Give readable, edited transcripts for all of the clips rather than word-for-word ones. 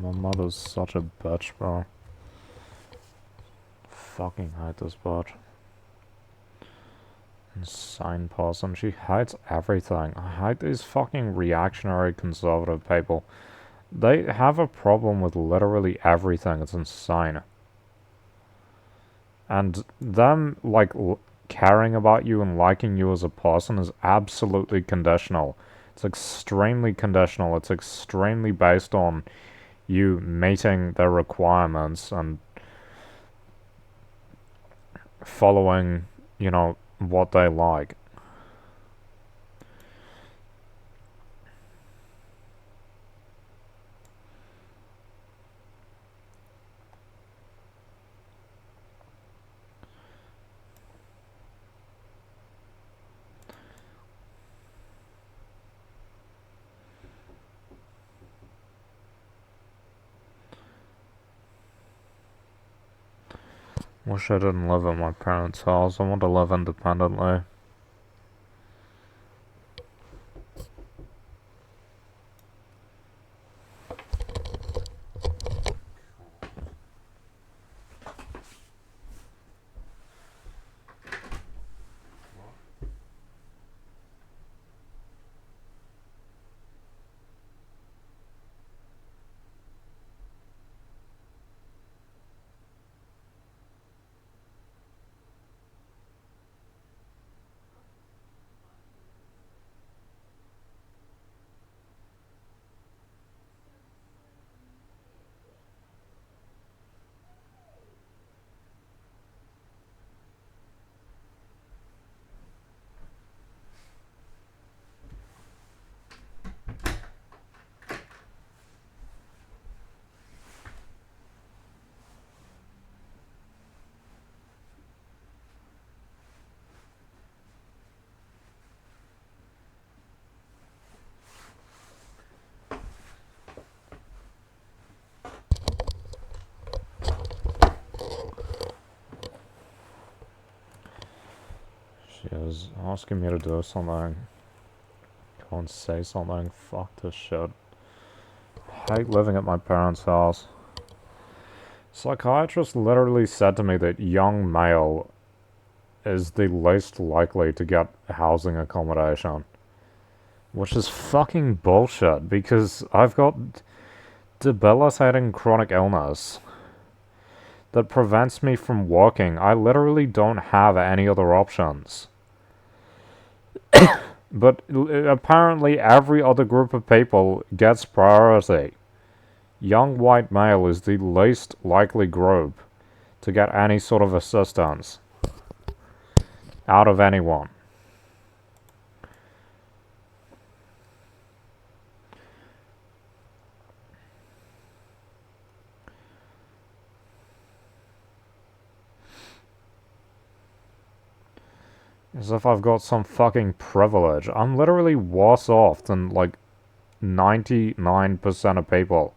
my mother's such a bitch, bro. Fucking hate this bitch. Insane person. She hates everything. I hate these fucking reactionary conservative people. They have a problem with literally everything. It's insane. And them, like, caring about you and liking you as a person is absolutely conditional. It's extremely conditional. It's extremely based on you meeting their requirements and following, what they like. Wish I didn't live at my parents' house. I want to live independently. She was asking me to do something. Go and say something. Fuck this shit. I hate living at my parents' house. Psychiatrist literally said to me that young male is the least likely to get housing accommodation. Which is fucking bullshit because I've got debilitating chronic illness that prevents me from working. I literally don't have any other options. But apparently every other group of people gets priority. Young white male is the least likely group to get any sort of assistance out of anyone. As if I've got some fucking privilege. I'm literally worse off than, like, 99% of people.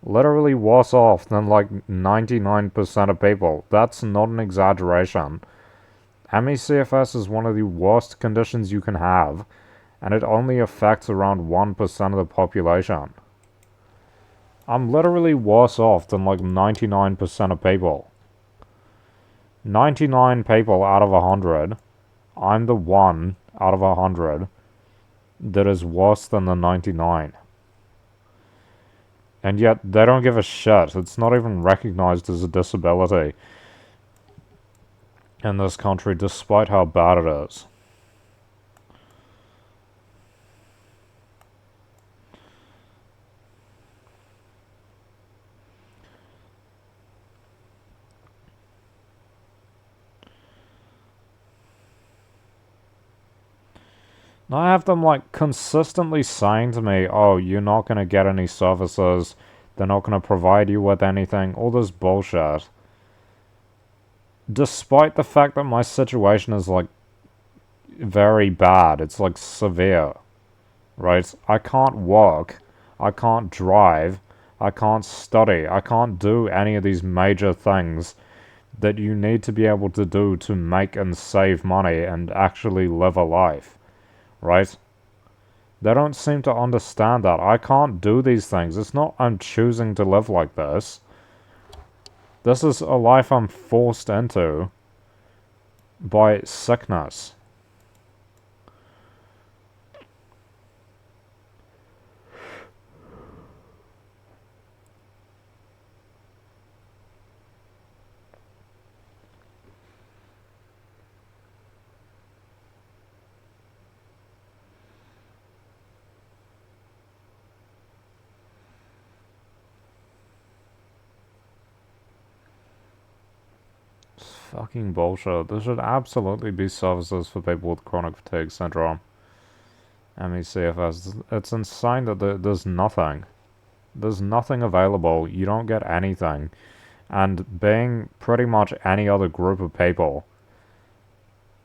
Literally worse off than, like, 99% of people. That's not an exaggeration. ME/CFS is one of the worst conditions you can have, and it only affects around 1% of the population. I'm literally worse off than, like, 99% of people. 99 people out of 100. I'm the one out of 100 that is worse than the 99. And yet, they don't give a shit. It's not even recognized as a disability in this country, despite how bad it is. I have them, like, consistently saying to me, oh, you're not going to get any services, they're not going to provide you with anything, all this bullshit. Despite the fact that my situation is, like, very bad, it's, like, severe, right? I can't work, I can't drive, I can't study, I can't do any of these major things that you need to be able to do to make and save money and actually live a life. Right? They don't seem to understand that. I can't do these things. It's not I'm choosing to live like this. This is a life I'm forced into by sickness. It's fucking bullshit. There should absolutely be services for people with chronic fatigue syndrome. ME/CFS. It's insane that there's nothing. There's nothing available. You don't get anything. And being pretty much any other group of people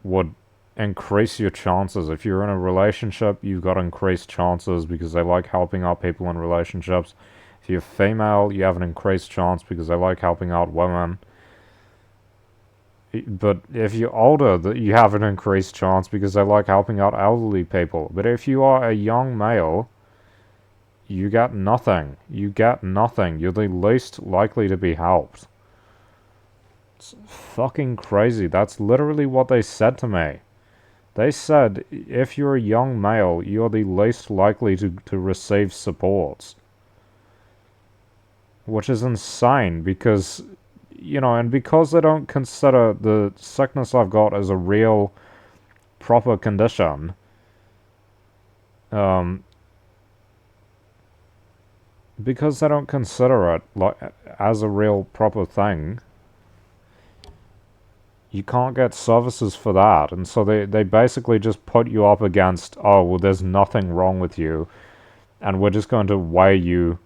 would increase your chances. If you're in a relationship, you've got increased chances because they like helping out people in relationships. If you're female, you have an increased chance because they like helping out women. But if you're older, you have an increased chance because they like helping out elderly people. But if you are a young male, you get nothing. You get nothing. You're the least likely to be helped. It's fucking crazy. That's literally what they said to me. They said, if you're a young male, you're the least likely to receive support. Which is insane because, and because they don't consider the sickness I've got as a real, proper condition, because they don't consider it like as a real proper thing, you can't get services for that. And so they basically just put you up against, oh, well, there's nothing wrong with you, and we're just going to weigh you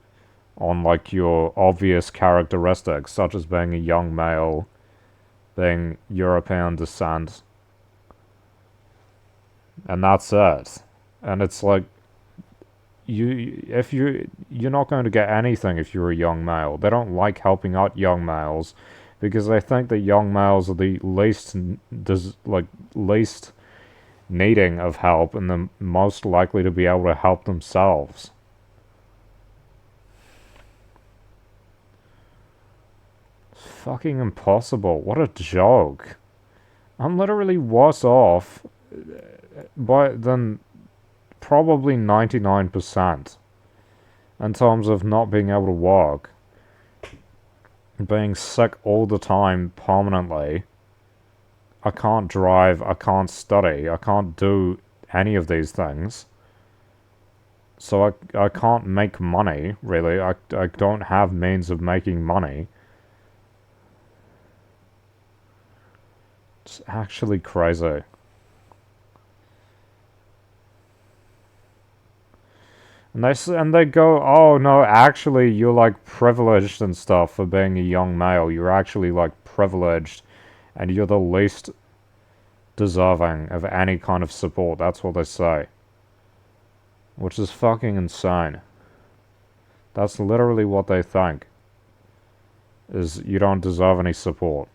on like your obvious characteristics, such as being a young male, being European descent, and that's it. And it's like you're not going to get anything if you're a young male. They don't like helping out young males because they think that young males are the least needing of help and the most likely to be able to help themselves. It's fucking impossible. What a joke. I'm literally worse off than probably 99% in terms of not being able to walk, being sick all the time permanently. I can't drive, I can't study, I can't do any of these things. So I can't make money, really. I don't have means of making money. It's actually crazy. And they go, oh no, actually you're like privileged and stuff for being a young male. You're actually like privileged, and you're the least deserving of any kind of support. That's what they say, which is fucking insane. That's literally what they think. Is you don't deserve any support.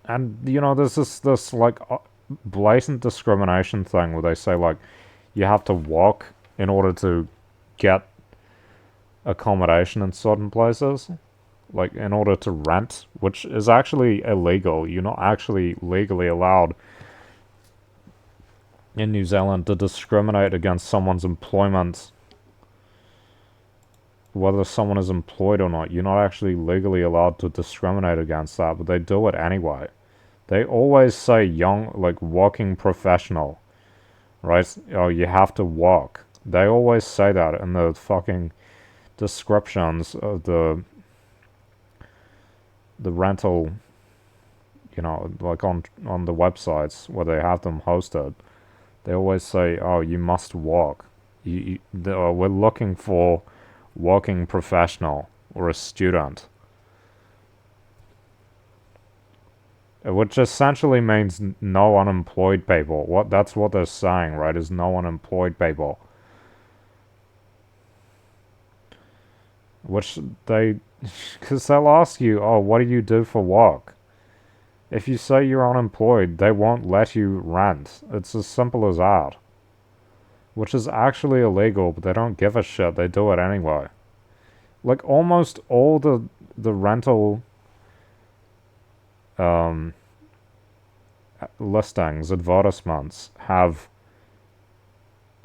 And there's this like blatant discrimination thing where they say like you have to walk in order to get accommodation in certain places, like in order to rent, which is actually illegal. You're not actually legally allowed in New Zealand to discriminate against someone's employment, whether someone is employed or not. You're not actually legally allowed to discriminate against that, but they do it anyway. They always say young, like working professional, right? Oh, you have to walk. They always say that in the fucking descriptions of the rental, like on the websites where they have them hosted. They always say, "Oh, you must walk. We're looking for working professional or a student," which essentially means no unemployed people. That's what they're saying, right? Is no unemployed people, which because they'll ask you, "Oh, what do you do for work?" If you say you're unemployed, they won't let you rent. It's as simple as that. Which is actually illegal, but they don't give a shit. They do it anyway. Like almost all the rental um, listings, advertisements have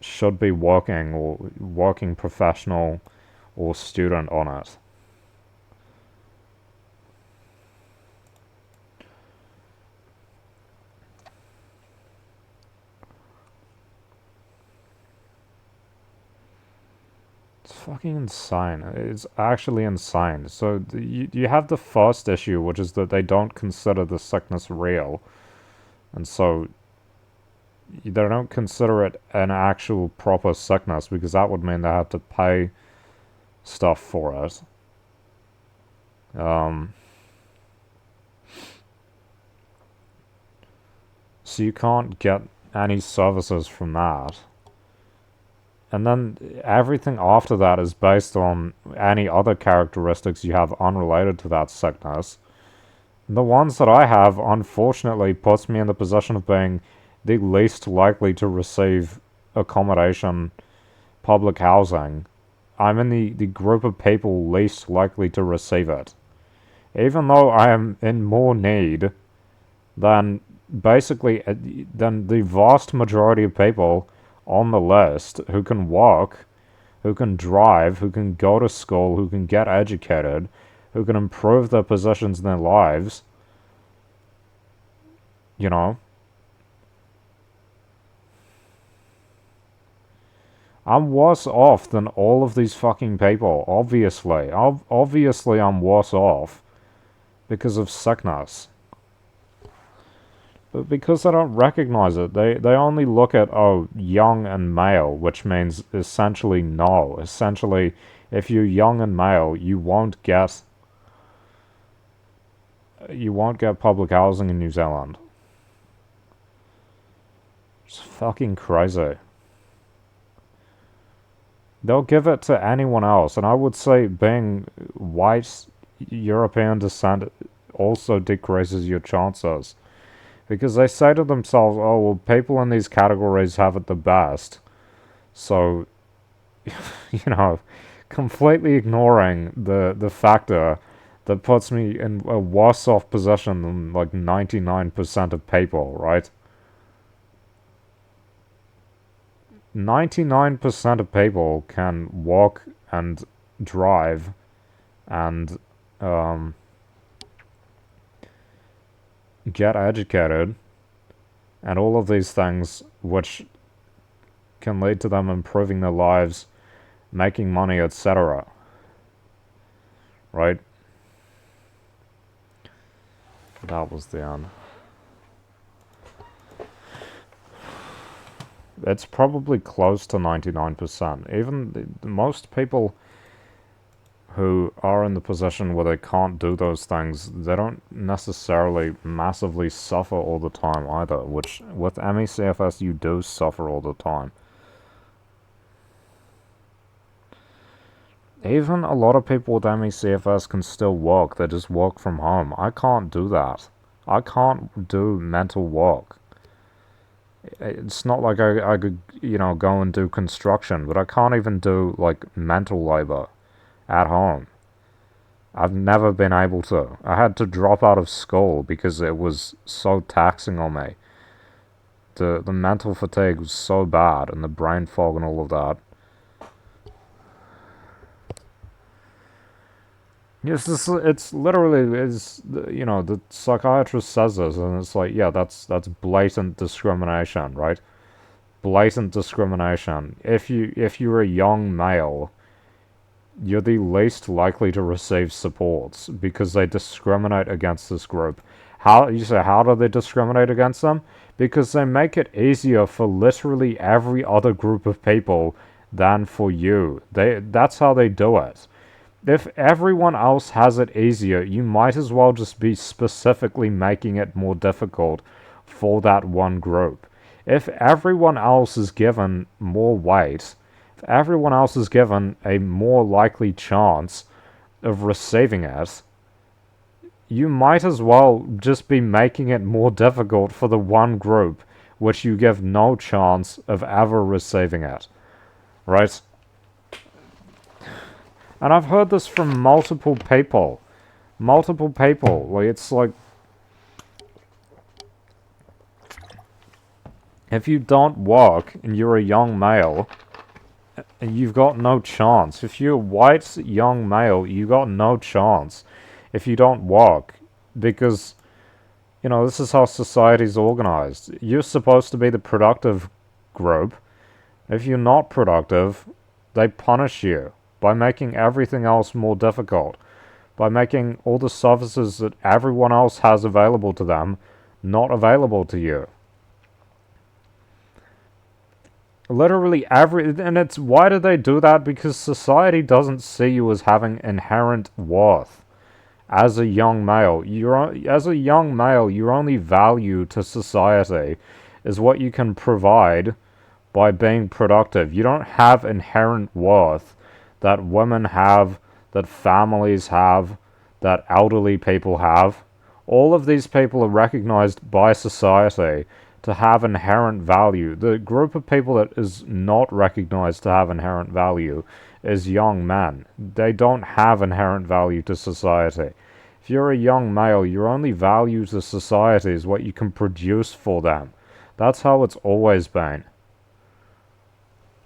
should be working or working professional or student on it. It's fucking insane. It's actually insane. So you have the first issue, which is that they don't consider the sickness real, and so they don't consider it an actual proper sickness because that would mean they have to pay stuff for it. Um, so you can't get any services from that. And then everything after that is based on any other characteristics you have unrelated to that sickness. The ones that I have, unfortunately, puts me in the position of being the least likely to receive accommodation, public housing. I'm in the group of people least likely to receive it. Even though I am in more need than basically than the vast majority of people on the list who can work, who can drive, who can go to school, who can get educated, who can improve their positions in their lives, you know. I'm worse off than all of these fucking people, obviously. Obviously, I'm worse off because of sickness. But because they don't recognize it, they only look at, oh, young and male, which means essentially no. Essentially, if you're young and male, you won't get public housing in New Zealand. It's fucking crazy. They'll give it to anyone else, and I would say being white, European descent also decreases your chances. Because they say to themselves, oh, well, people in these categories have it the best. So, you know, completely ignoring the factor that puts me in a worse off position than like 99% of people, right? 99% of people can walk and drive and um, get educated and all of these things which can lead to them improving their lives, making money, etc. Right? That was the end. It's probably close to 99%. Even most people who are in the position where they can't do those things, they don't necessarily massively suffer all the time either, which with ME/CFS you do suffer all the time. Even a lot of people with ME/CFS can still work, they just work from home. I can't do that. I can't do mental work. It's not like I could, go and do construction, but I can't even do, like, mental labor at home. I've never been able to. I had to drop out of school because it was so taxing on me. The mental fatigue was so bad, and the brain fog and all of that. It's literally, the psychiatrist says this, and it's like, yeah, that's blatant discrimination, right? Blatant discrimination. If you're a young male, you're the least likely to receive supports because they discriminate against this group. How do they discriminate against them? Because they make it easier for literally every other group of people than for you. That's how they do it. If everyone else has it easier, you might as well just be specifically making it more difficult for that one group. If everyone else is given more weight, if everyone else is given a more likely chance of receiving it, you might as well just be making it more difficult for the one group which you give no chance of ever receiving it, right? And I've heard this from multiple people. Multiple people. Like, it's like, if you don't work and you're a young male, you've got no chance. If you're a white young male, you got no chance if you don't work. Because, you know, this is how society's organized. You're supposed to be the productive group. If you're not productive, they punish you by making everything else more difficult, by making all the services that everyone else has available to them not available to you. Literally and it's, why do they do that? Because society doesn't see you as having inherent worth. As a young male, your only value to society is what you can provide by being productive. You don't have inherent worth that women have, that families have, that elderly people have. All of these people are recognized by society to have inherent value. The group of people that is not recognized to have inherent value is young men. They don't have inherent value to society. If you're a young male, your only value to society is what you can produce for them. That's how it's always been.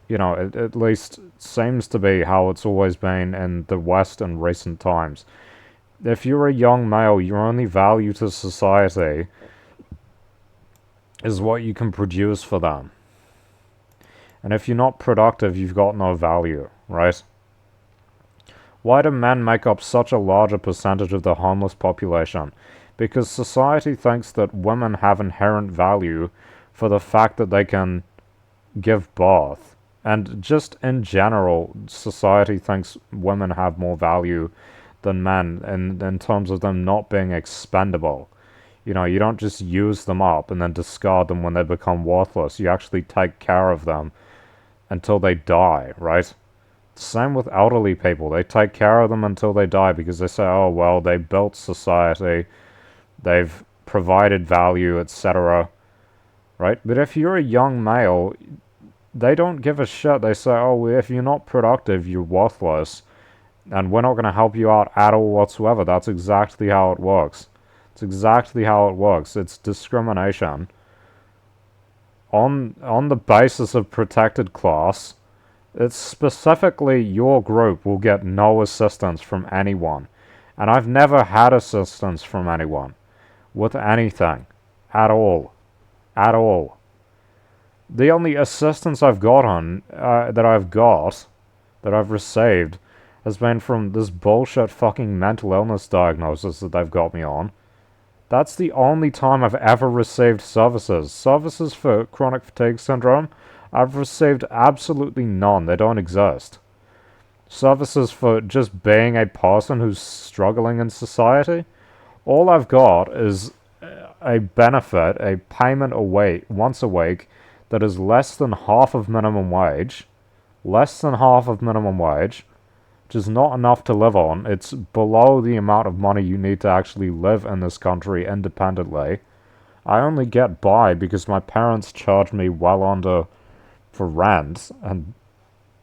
You know, it at least seems to be how it's always been in the West in recent times. If you're a young male, your only value to society is what you can produce for them. And if you're not productive, you've got no value, right? Why do men make up such a larger percentage of the homeless population? Because society thinks that women have inherent value for the fact that they can give birth. And just in general, society thinks women have more value than men in terms of them not being expendable. You know, you don't just use them up and then discard them when they become worthless. You actually take care of them until they die, right? Same with elderly people. They take care of them until they die because they say, oh, well, they built society, they've provided value, etc., right? But if you're a young male, they don't give a shit. They say, oh, if you're not productive, you're worthless, and we're not going to help you out at all whatsoever. That's exactly how it works. It's exactly how it works. It's discrimination on the basis of protected class. It's specifically your group will get no assistance from anyone. And I've never had assistance from anyone with anything at all. At all. The only assistance I've gotten, that I've received, has been from this bullshit fucking mental illness diagnosis that they've got me on. That's the only time I've ever received services. Services for chronic fatigue syndrome, I've received absolutely none. They don't exist. Services for just being a person who's struggling in society, all I've got is a benefit, a payment once a week that is less than half of minimum wage. Less than half of minimum wage. Which is not enough to live on. It's below the amount of money you need to actually live in this country independently. I only get by because my parents charge me well under for rent, and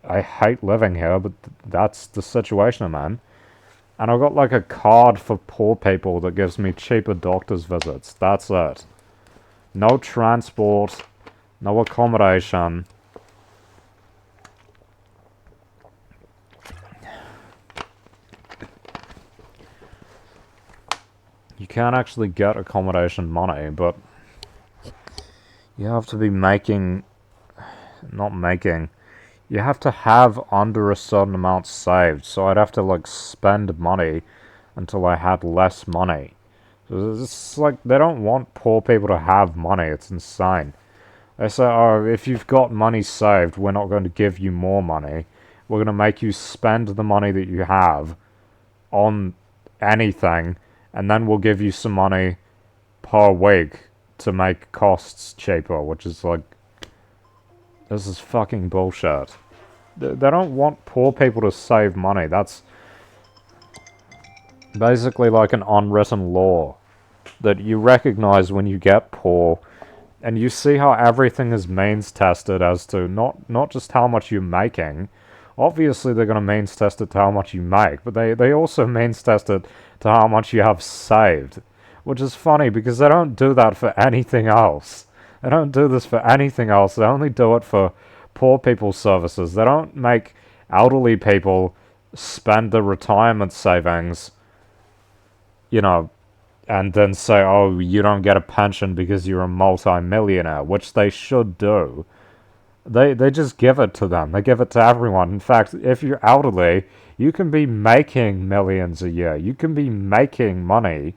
I hate living here, but that's the situation I'm in. And I've got like a card for poor people that gives me cheaper doctor's visits. That's it. No transport, no accommodation. You can't actually get accommodation money, but you have to be you have to have under a certain amount saved, so I'd have to like spend money until I had less money. So it's like, they don't want poor people to have money. It's insane. They say, oh, if you've got money saved, we're not going to give you more money. We're going to make you spend the money that you have on anything, and then we'll give you some money per week to make costs cheaper, which is like, this is fucking bullshit. They don't want poor people to save money. That's basically like an unwritten law that you recognize when you get poor, and you see how everything is means tested as to not just how much you're making. Obviously, they're going to means test it to how much you make, but they also means test it to how much you have saved, which is funny because they don't do that for anything else. They don't do this for anything else. They only do it for poor people's services. They don't make elderly people spend their retirement savings, you know, and then say, oh, you don't get a pension because you're a multi-millionaire, which they should do. They just give it to them. They give it to everyone. In fact, if you're elderly, you can be making millions a year. You can be making money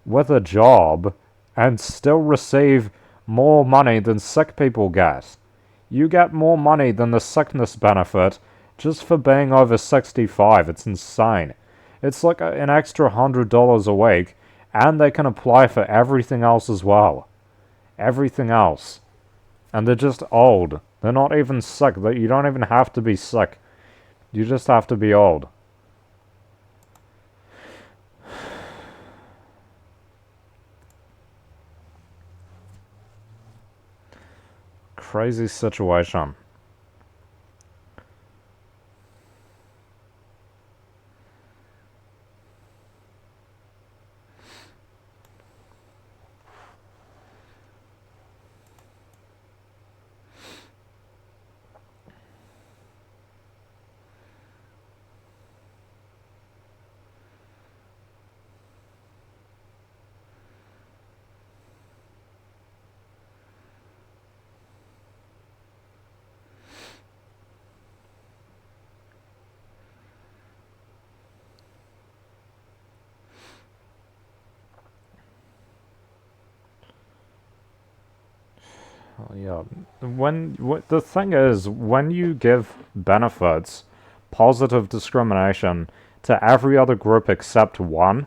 with a job and still receive more money than sick people get. You get more money than the sickness benefit just for being over 65. It's insane. It's like an extra $100 a week, and they can apply for everything else as well. Everything else. And they're just old. They're not even sick. You don't even have to be sick. You just have to be old. Crazy situation. Yeah. The thing is, when you give benefits, positive discrimination to every other group except one,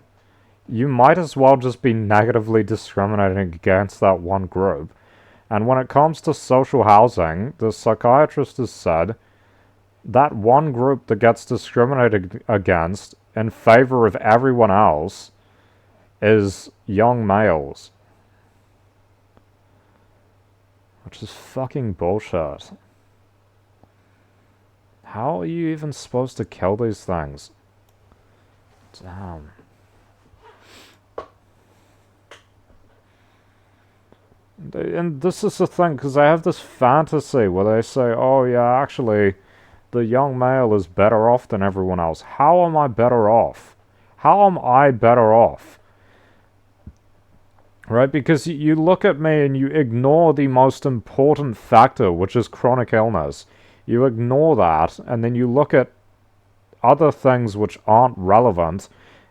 you might as well just be negatively discriminating against that one group. And when it comes to social housing, the psychiatrist has said that one group that gets discriminated against in favor of everyone else is young males. Which is fucking bullshit. How are you even supposed to kill these things? Damn. And this is the thing, because I have this fantasy where they say, oh yeah, actually, the young male is better off than everyone else. How am I better off? How am I better off? Right? Because you look at me and you ignore the most important factor, which is chronic illness. You ignore that, and then you look at other things which aren't relevant,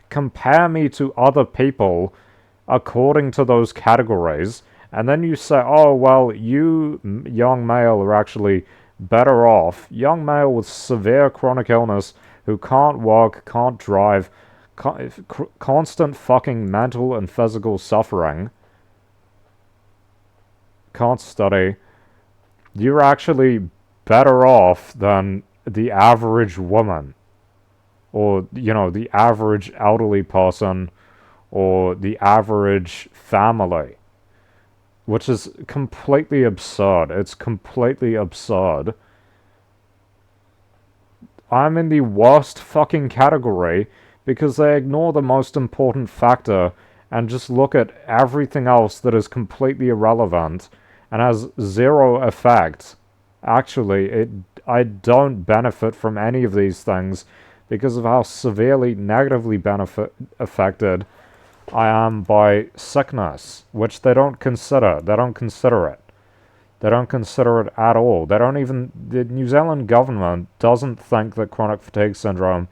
compare me to other people according to those categories, and then you say, oh, well, you, young male, are actually better off. Young male with severe chronic illness who can't walk, can't drive, constant fucking mental and physical suffering, can't study. You're actually better off than the average woman, or, the average elderly person, or the average family, which is completely absurd. It's completely absurd. I'm in the worst fucking category because they ignore the most important factor and just look at everything else that is completely irrelevant and has zero effect. Actually, I don't benefit from any of these things because of how severely negatively affected I am by sickness, which they don't consider. They don't consider it. They don't consider it at all. The New Zealand government doesn't think that chronic fatigue syndrome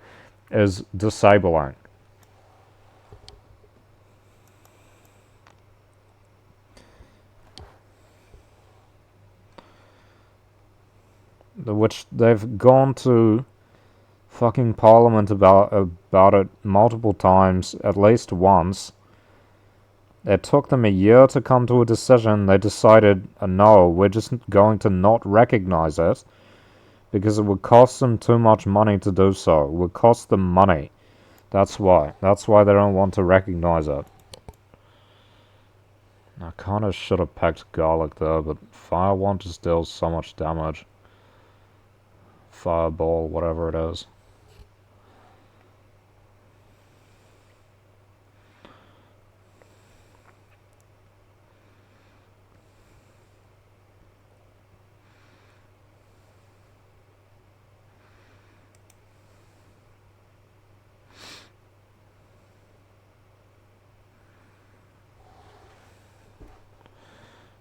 is disabling. Which they've gone to fucking Parliament about it multiple times, at least once. It took them a year to come to a decision. They decided, no, we're just going to not recognize it because it would cost them too much money to do so. It would cost them money. That's why. That's why they don't want to recognize it. I kinda should have packed garlic there, but fire wand just deals so much damage. Fireball, whatever it is.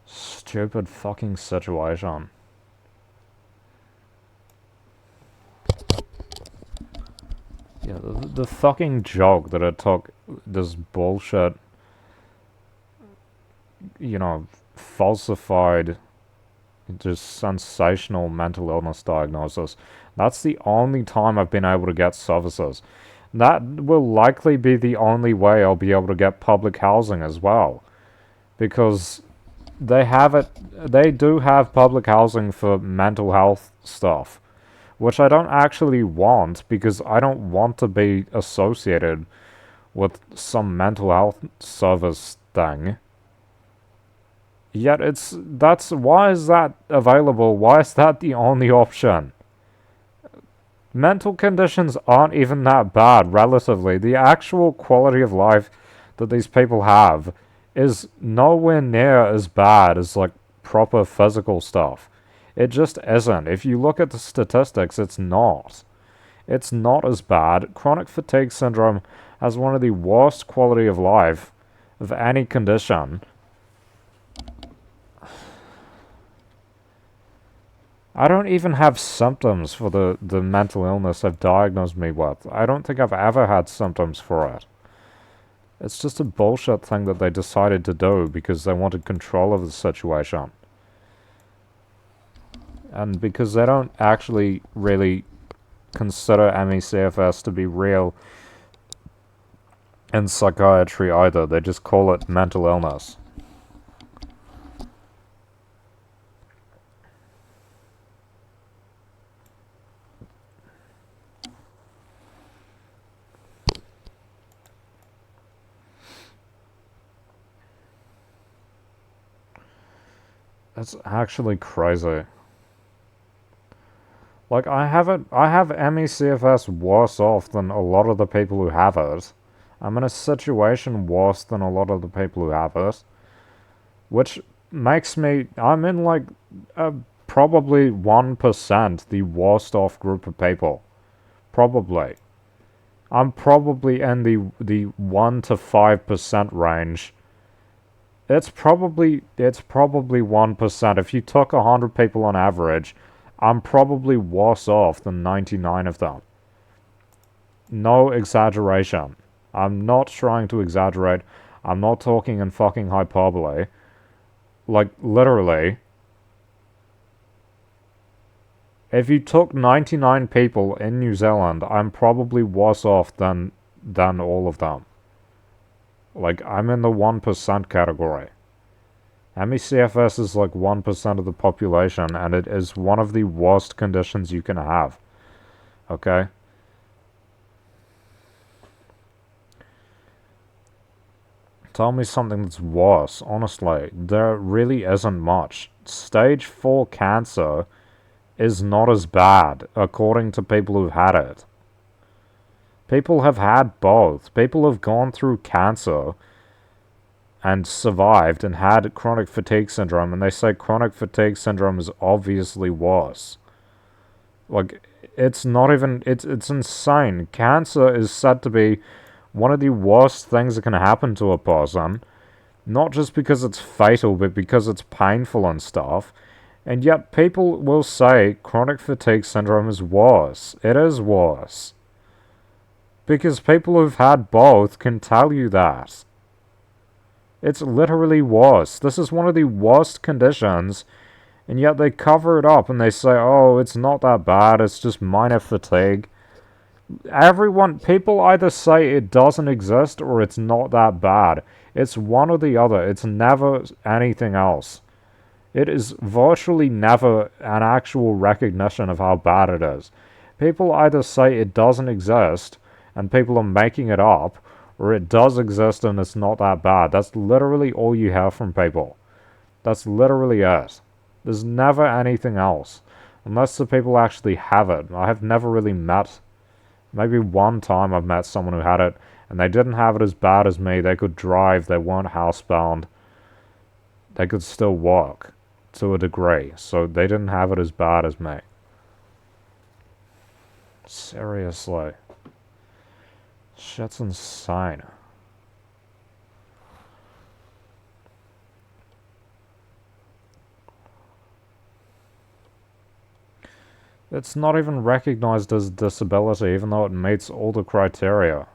Stupid fucking situation. Yeah, the fucking joke that it took this bullshit, falsified, just sensational mental illness diagnosis. That's the only time I've been able to get services. That will likely be the only way I'll be able to get public housing as well. Because they do have public housing for mental health stuff, which I don't actually want because I don't want to be associated with some mental health service thing. Yet why is that available? Why is that the only option? Mental conditions aren't even that bad, relatively. The actual quality of life that these people have is nowhere near as bad as, like, proper physical stuff. It just isn't. If you look at the statistics, it's not. It's not as bad. Chronic fatigue syndrome has one of the worst quality of life of any condition. I don't even have symptoms for the mental illness they've diagnosed me with. I don't think I've ever had symptoms for it. It's just a bullshit thing that they decided to do because they wanted control of the situation. And because they don't actually really consider ME/CFS to be real in psychiatry either. They just call it mental illness. That's actually crazy. Like, I have ME/CFS worse off than a lot of the people who have it. I'm in a situation worse than a lot of the people who have it. Which makes me, I'm in like probably 1% the worst off group of people. Probably. I'm probably in the 1 to 5% range. It's probably 1%. If you took 100 people on average, I'm probably worse off than 99 of them. No exaggeration. I'm not trying to exaggerate. I'm not talking in fucking hyperbole. Like, literally. If you took 99 people in New Zealand, I'm probably worse off than all of them. Like, I'm in the 1% category. ME/CFS is like 1% of the population, and it is one of the worst conditions you can have. Okay? Tell me something that's worse. Honestly, there really isn't much. Stage 4 cancer is not as bad, according to people who've had it. People have had both. People have gone through cancer and survived and had chronic fatigue syndrome, and they say chronic fatigue syndrome is obviously worse. Like, it's not even, it's insane. Cancer is said to be one of the worst things that can happen to a person, not just because it's fatal, but because it's painful and stuff. And yet people will say chronic fatigue syndrome is worse. It is worse. Because people who've had both can tell you that. It's literally worse. This is one of the worst conditions, and yet they cover it up and they say, oh, it's not that bad, it's just minor fatigue. People either say it doesn't exist or it's not that bad. It's one or the other. It's never anything else. It is virtually never an actual recognition of how bad it is. People either say it doesn't exist, and people are making it up, or it does exist and it's not that bad. That's literally all you have from people. That's literally it. There's never anything else. Unless the people actually have it. I have never really met, maybe one time I've met someone who had it, and they didn't have it as bad as me. They could drive, they weren't housebound, they could still walk to a degree, so they didn't have it as bad as me. Seriously. Shit's insane. It's not even recognized as a disability, even though it meets all the criteria.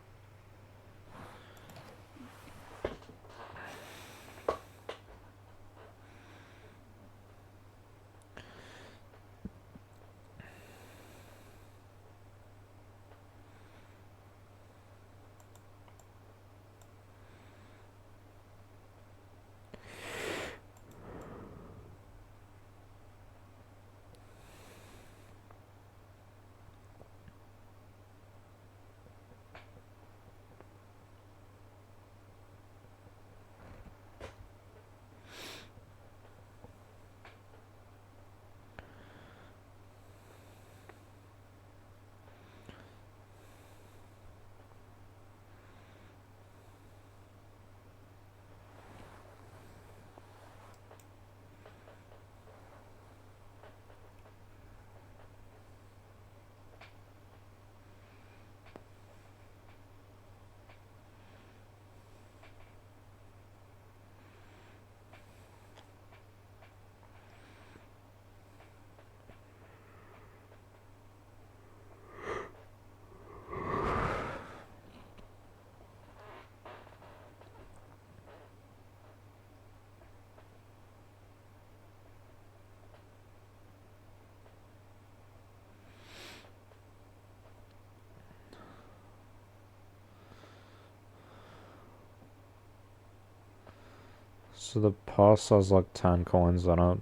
So the purse has like 10 coins in it.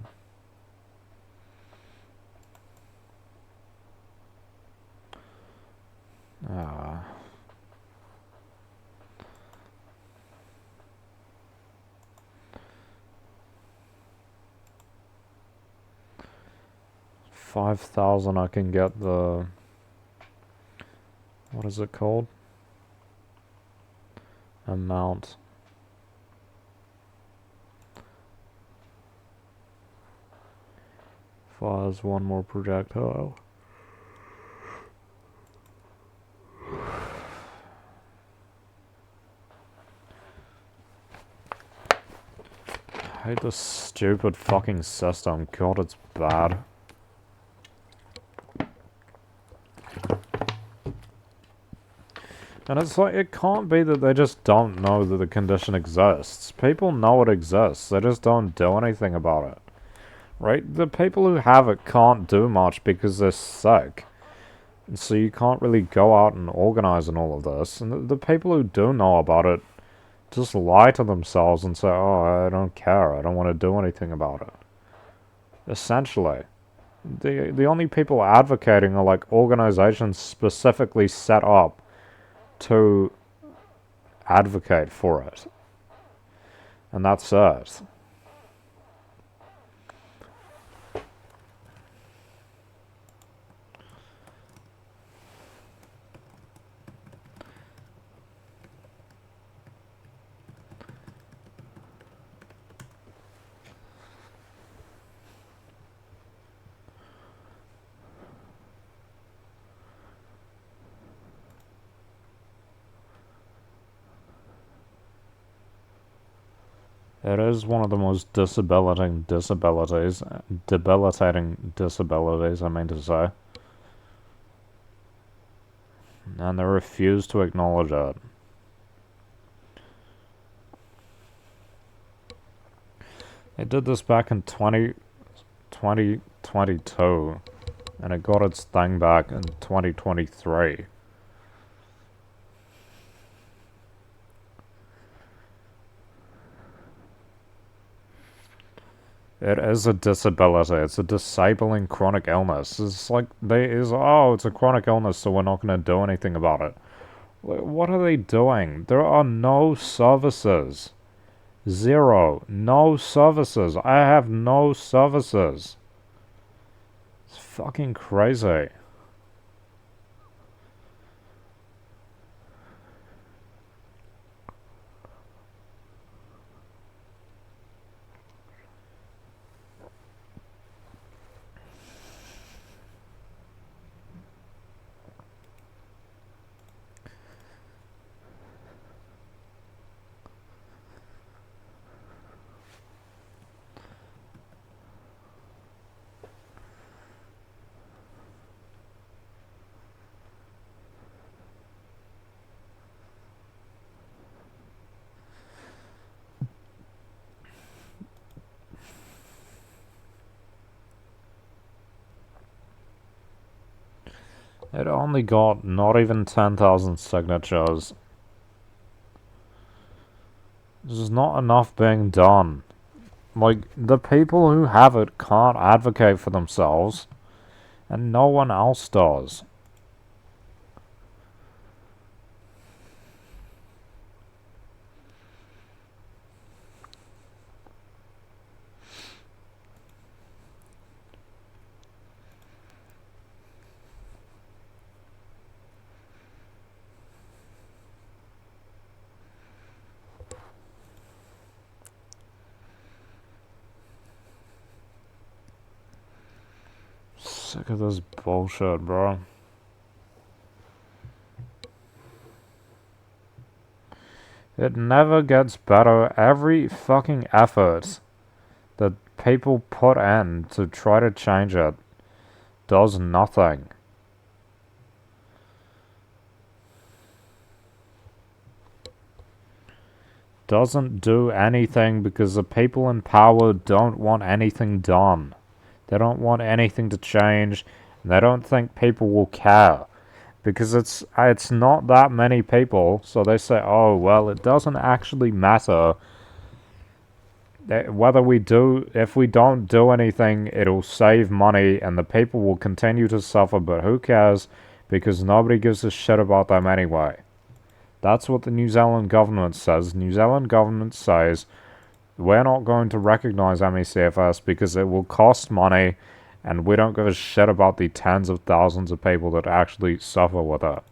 Ah. $5,000 I can get the... What is it called? Amount. Fires one more projectile. I hate this stupid fucking system. God, it's bad. And it's like, it can't be that they just don't know that the condition exists. People know it exists, they just don't do anything about it. Right? The people who have it can't do much because they're sick. And so you can't really go out and organize and all of this. And the people who do know about it just lie to themselves and say, oh, I don't care, I don't want to do anything about it. Essentially. The only people advocating are like organizations specifically set up to advocate for it. And that's it. It is one of the most debilitating disabilities, I mean to say. And they refuse to acknowledge it. They did this back in 2022, and it got its thing back in 2023. It is a disability. It's a disabling chronic illness. It's like, it's a chronic illness, so we're not going to do anything about it. What are they doing? There are no services. Zero. No services. I have no services. It's fucking crazy. It only got not even 10,000 signatures. There's not enough being done. Like, the people who have it can't advocate for themselves, and no one else does. Sick of this bullshit, bro. It never gets better. Every fucking effort that people put in to try to change it does nothing. Doesn't do anything because the people in power don't want anything done. They don't want anything to change, and they don't think people will care. Because it's not that many people, so they say, oh, well, it doesn't actually matter whether if we don't do anything, it'll save money and the people will continue to suffer, but who cares? Because nobody gives a shit about them anyway. That's what the New Zealand government says. New Zealand government says, we're not going to recognize ME/CFS because it will cost money and we don't give a shit about the tens of thousands of people that actually suffer with it.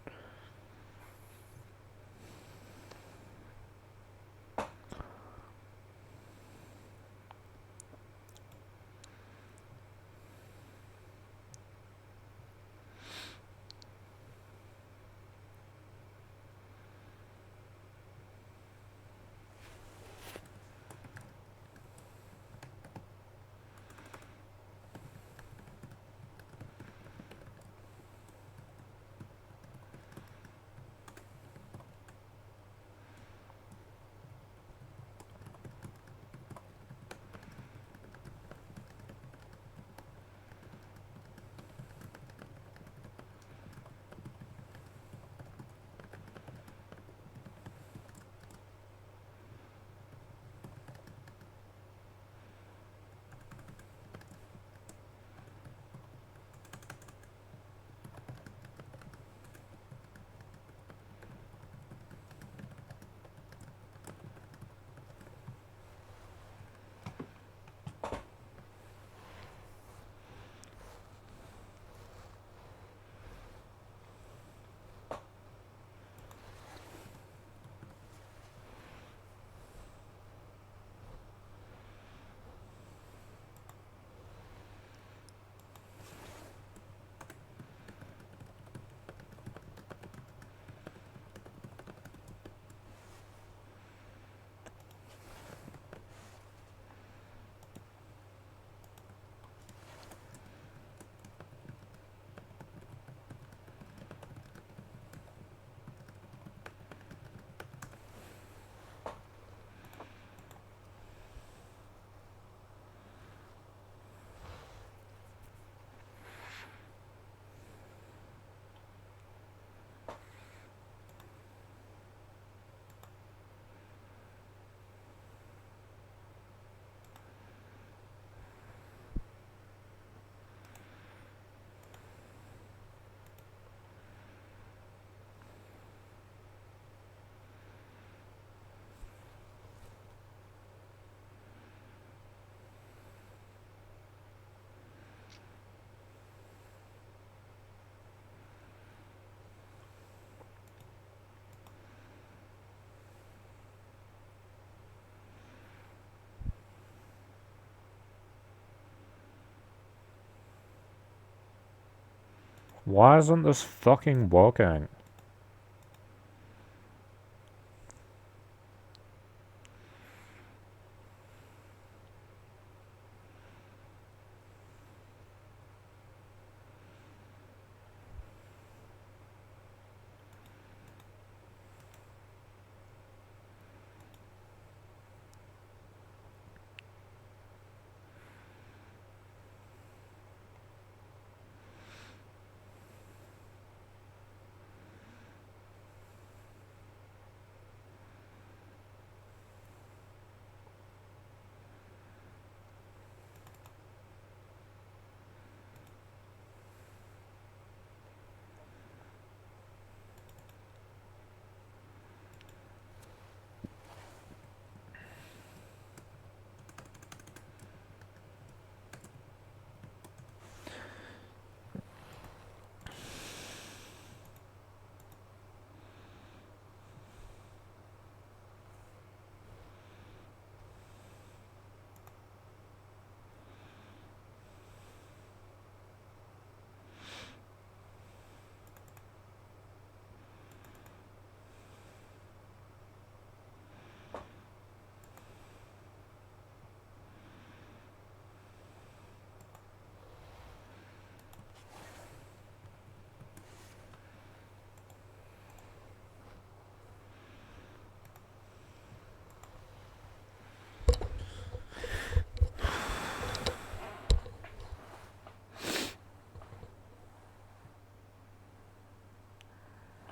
Why isn't this fucking working?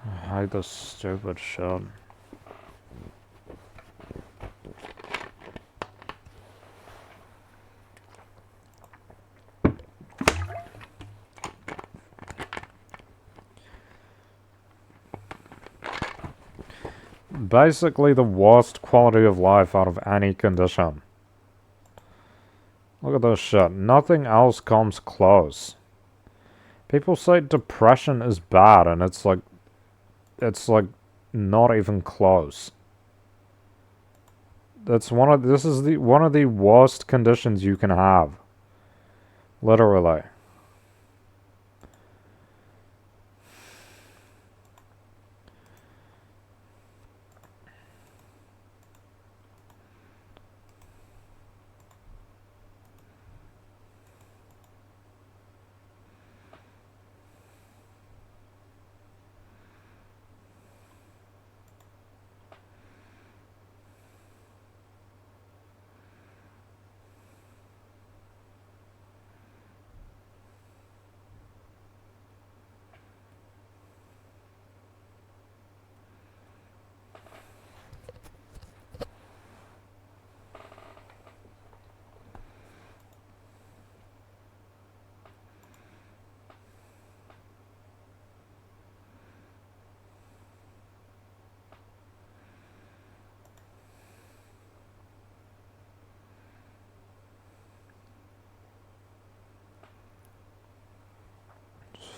I hate this stupid shit. Basically the worst quality of life out of any condition. Look at this shit. Nothing else comes close. People say depression is bad, and it's like not even close. This is one of the worst conditions you can have. Literally.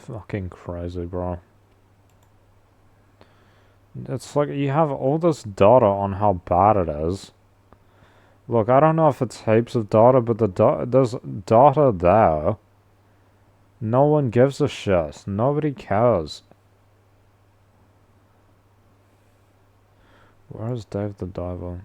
Fucking crazy, bro. It's like you have all this data on how bad it is. Look, I don't know if it's heaps of data, but there's data there. No one gives a shit. Nobody cares. Where is Dave the Diver?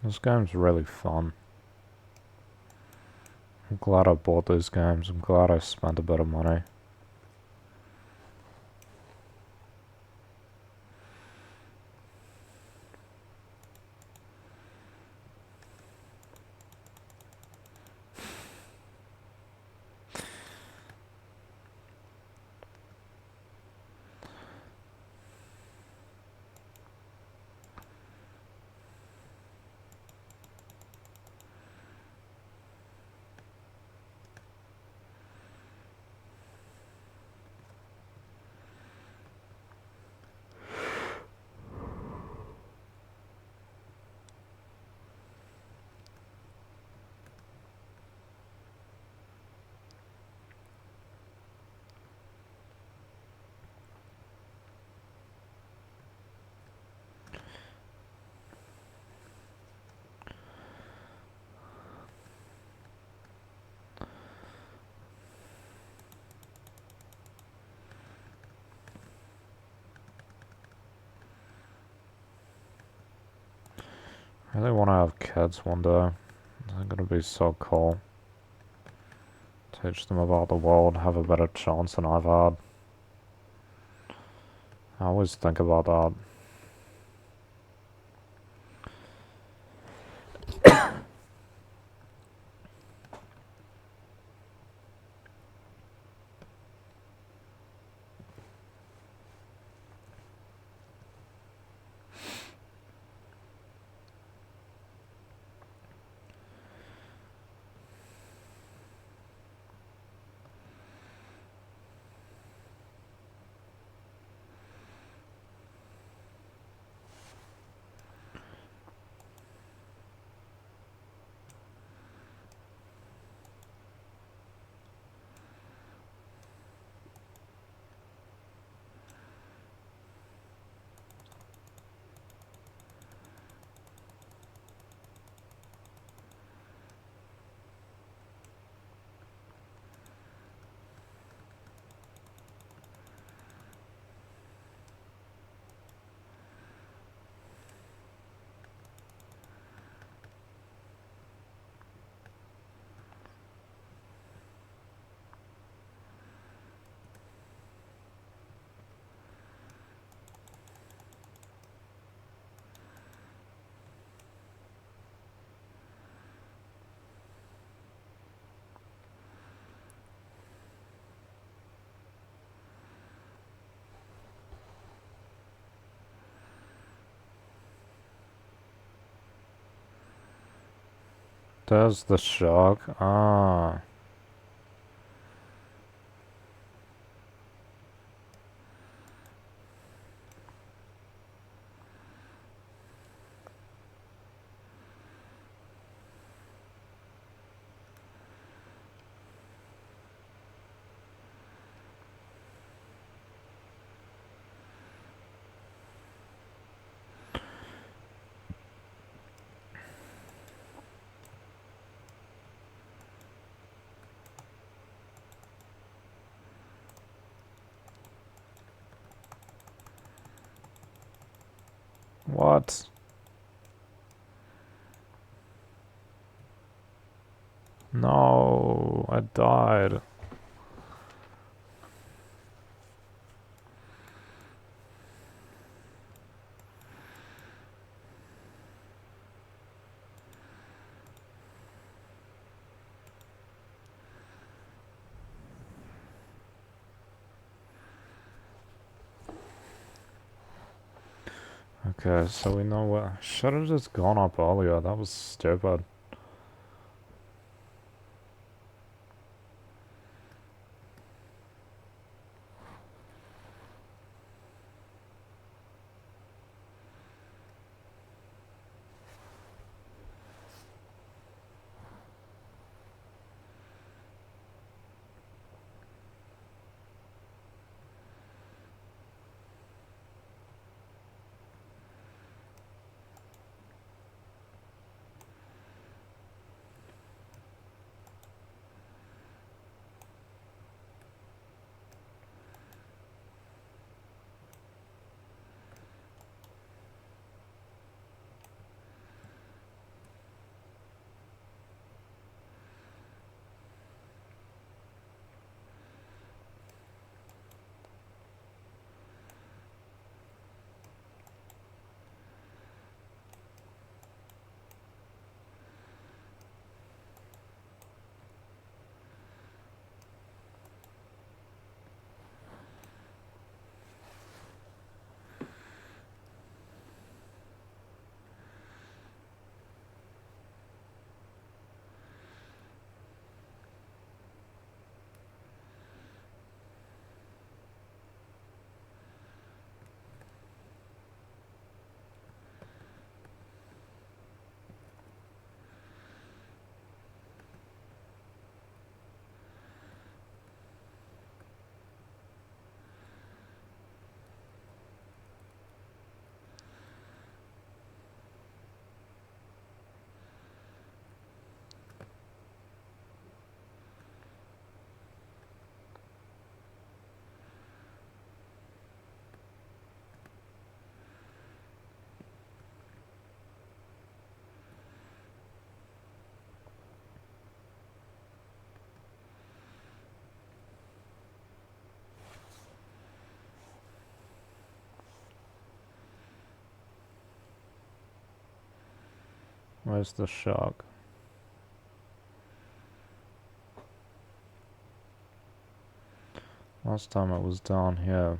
This game's really fun. I'm glad I bought these games. I'm glad I spent a bit of money. I really want to have kids one day. They're gonna be so cool. Teach them about the world, have a better chance than I've had. I always think about that. There's the shark. Ah. What? No, I died. Okay, so we know what. Should have just gone up earlier. That was stupid. Where's the shark? Last time it was down here.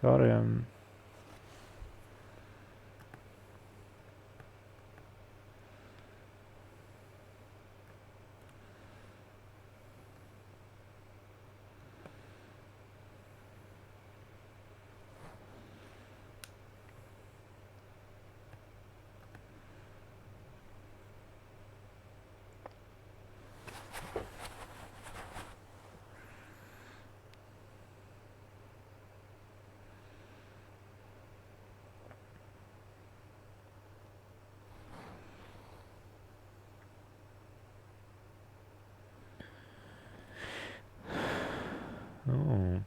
Got him. Oh.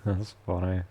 That's funny.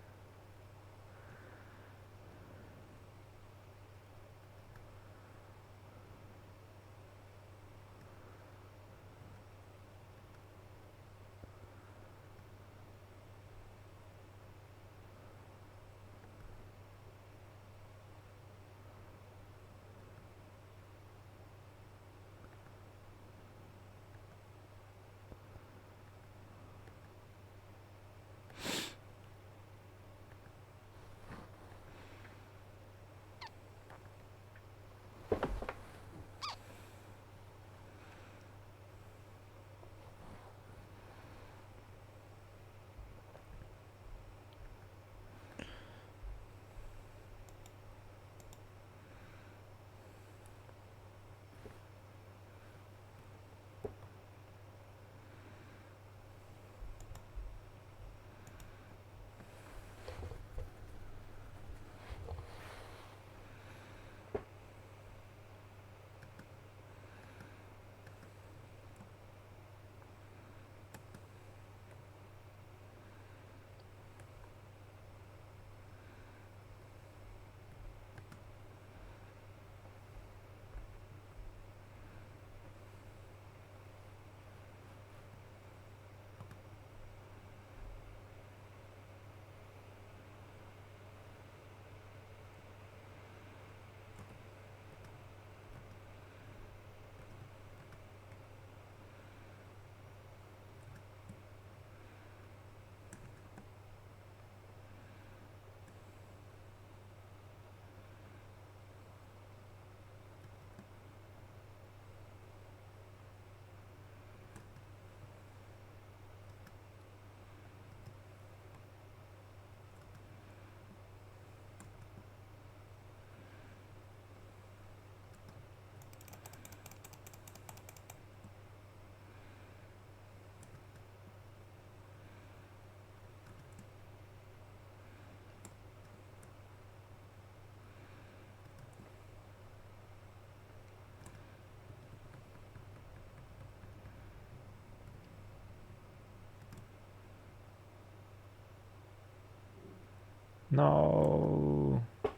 No. I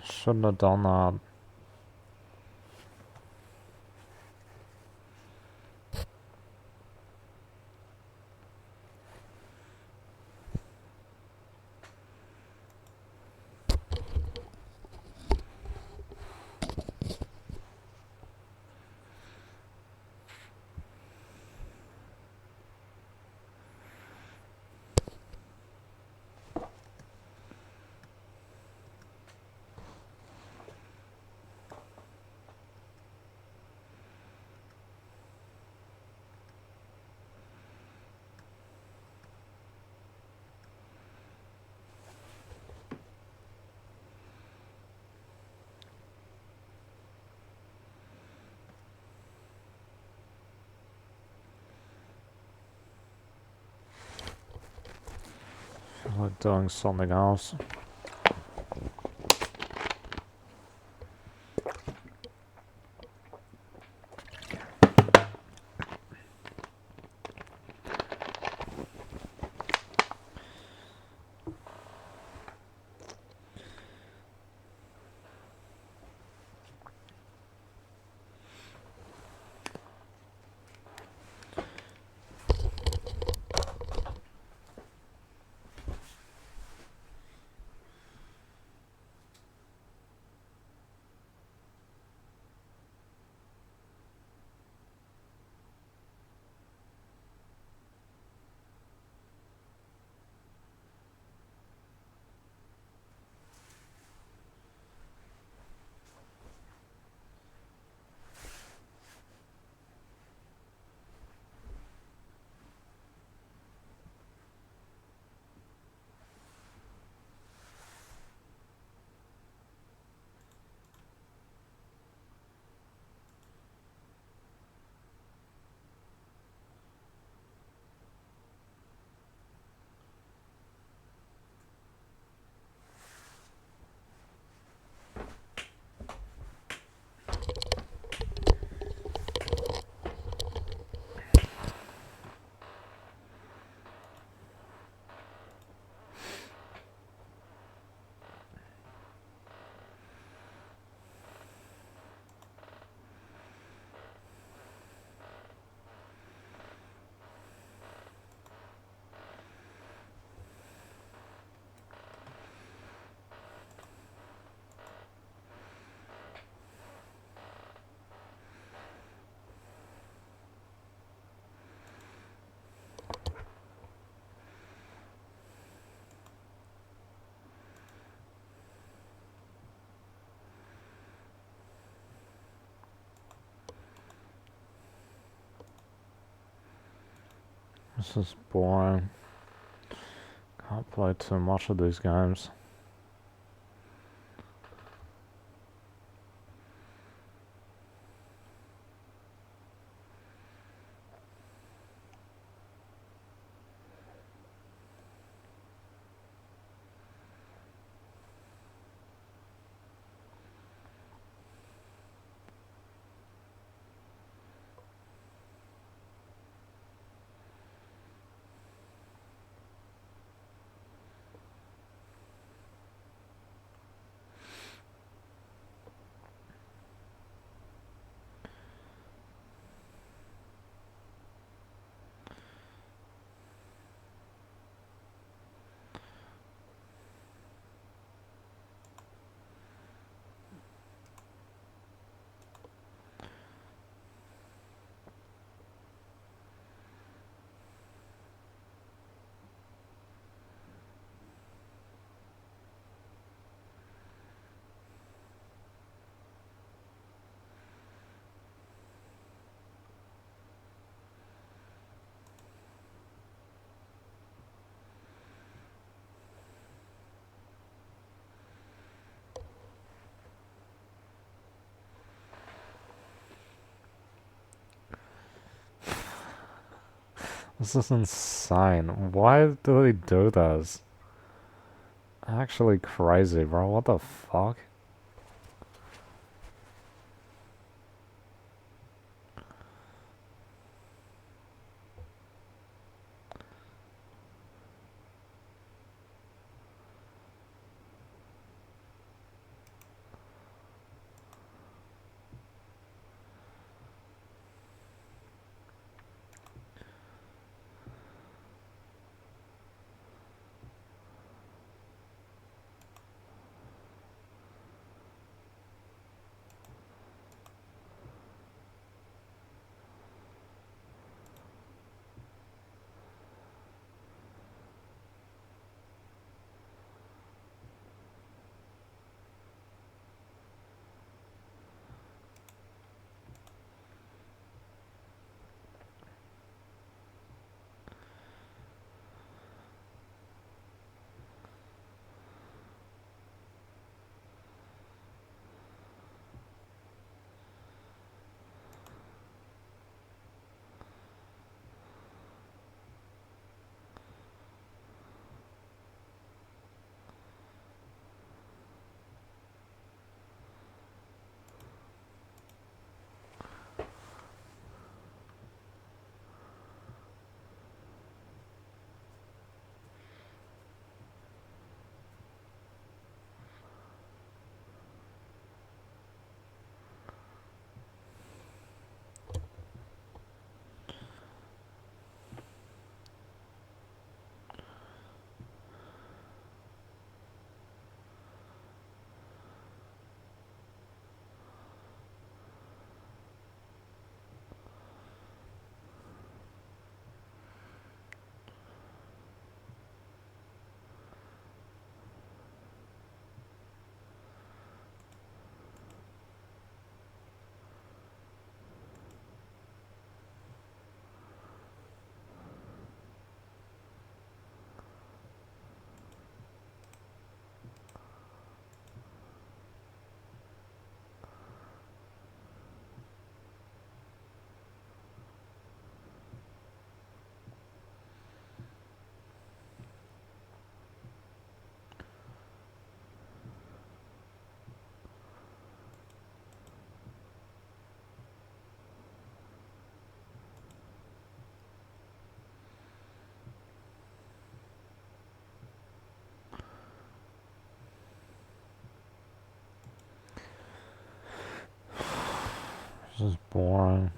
shouldn't have done that. I feel like doing something else. This is boring. Can't play too much of these games. This is insane. Why do they do this? Actually crazy, bro. What the fuck? is boring.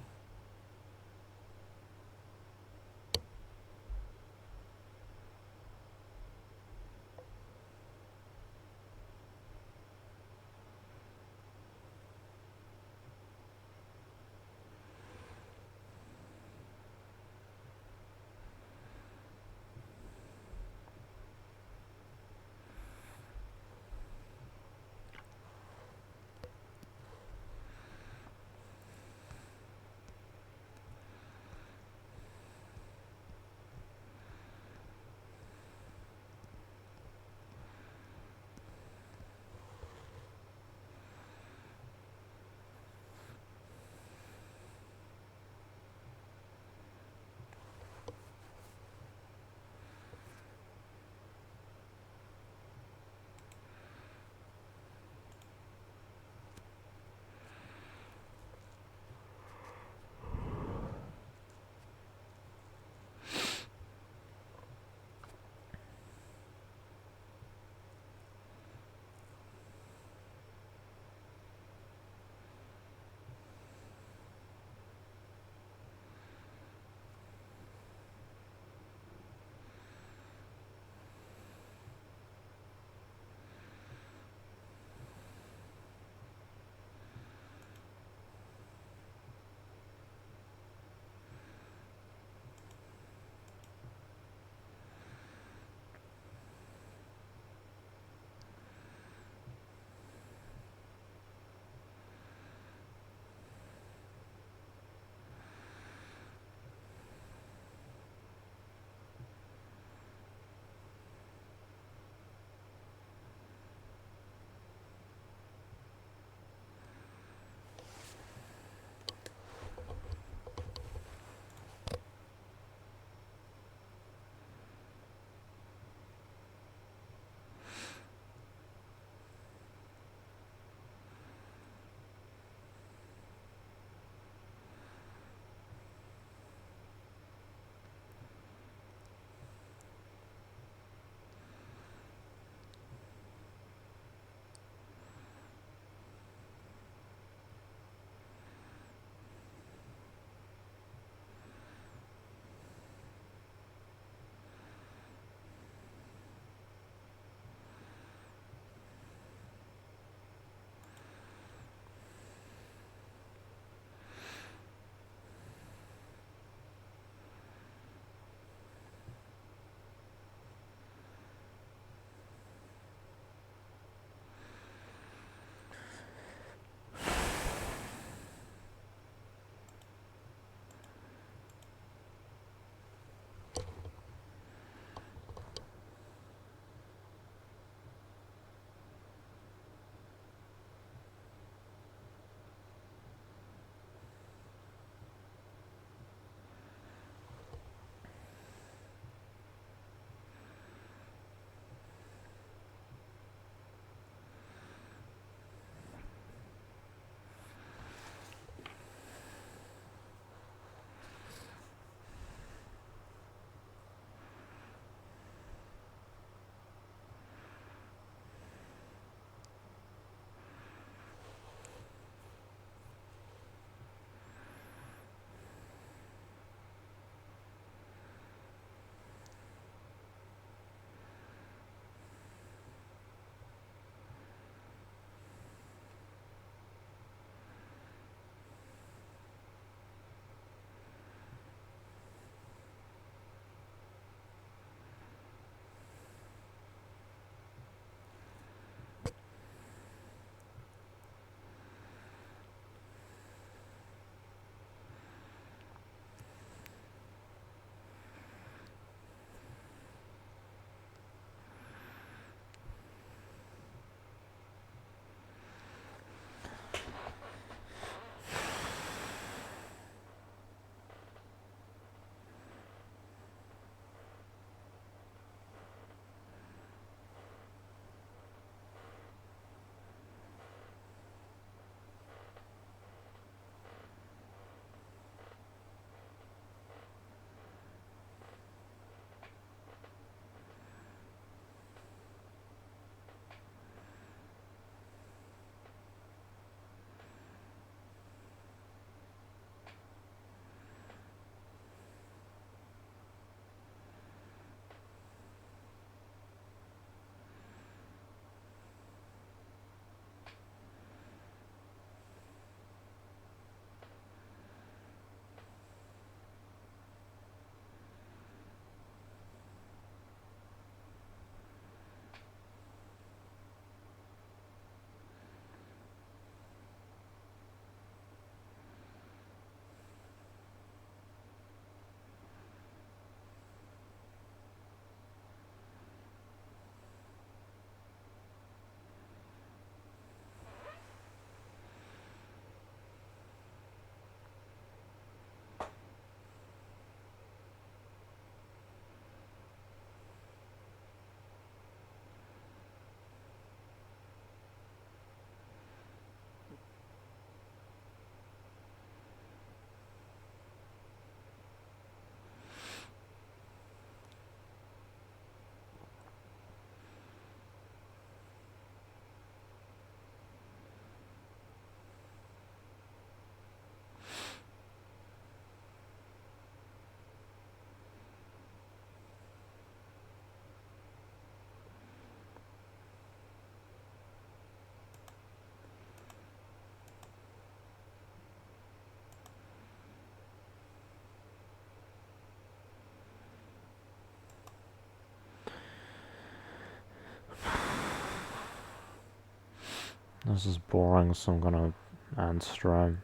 This is boring, so I'm gonna end stream.